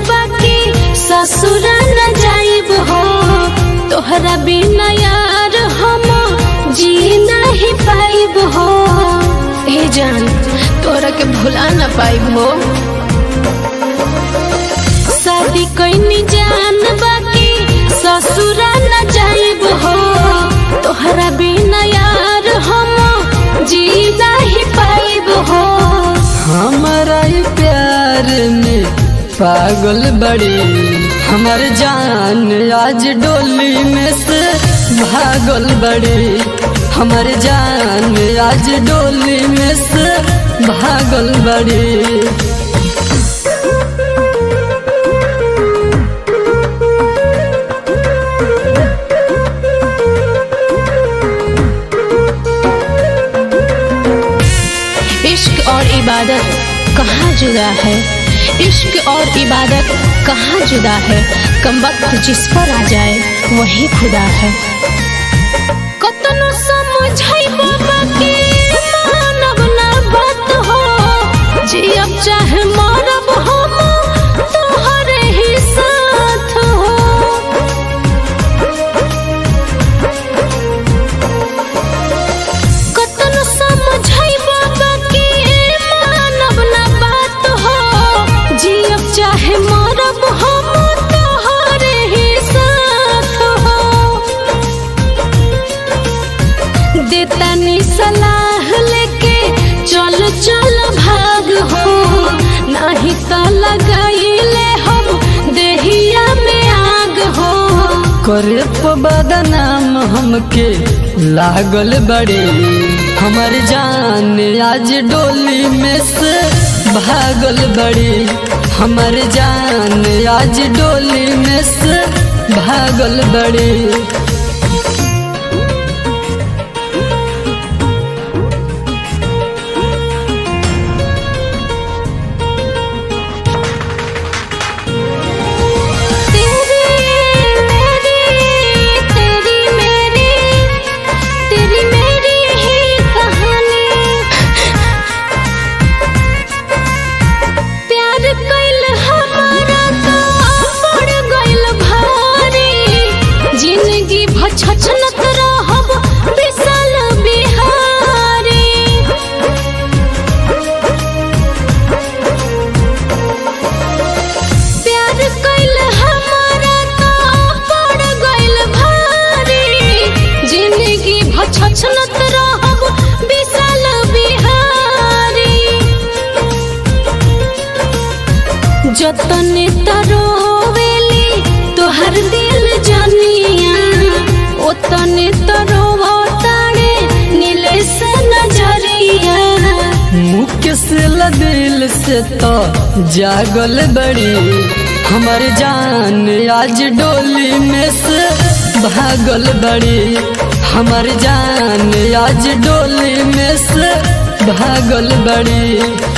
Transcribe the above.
बाकी ससुर न जाइब हो। तोहरा बिना यार हम जी नहीं पाइब हो। ए जान तोरा के भुला न पाइब हो। शादी कैनी जान बाकी ससुर न जाइब हो। तोहरा बिना यार हम जी नहीं पाइब हो। हमारा प्यार में पागल बड़ी हमार जान आज डोली में से भागल बड़ी। हमार जान आज डोली में से भागल बड़ी। इश्क और इबादत कहाँ जुदा है, इश्क और इबादत कहाँ जुदा है। कम वक्त जिस पर आ जाए वही खुदा है। कतनो समझाइबो बाकी मानब ना बात हो। जियब चाहे मरब हम तोहरे ही साथ हो। कतनो समझाइबो बाकी मानब ना बात हो। जियब चाहे मरब हम तोहरे ही साथ हो। देतानी सलाह लेके चल चल भाग हो। नहीं तो लगाइले हम देहिया में आग हो। करे बदनाम हमके लागल बड़े। हमार जान आज डोली में से भागल बड़ी। हमार जान आज डोली में से भागल बड़ी। छछनत रहब विशाल बिहारी। प्यार कैल हमारा तो पड़ गइल भारी। जिंदगी भर छछनत रहब विशाल बिहारी। जतने तरोवेली तोहर दिल जनिया ओतने तरोवा तारे नीले से नजरिया। मुख से दिल से तो जागल बड़ी। हमार जान आज डोली में से भागल बड़ी। हमार जान आज डोली में से भागल बड़ी।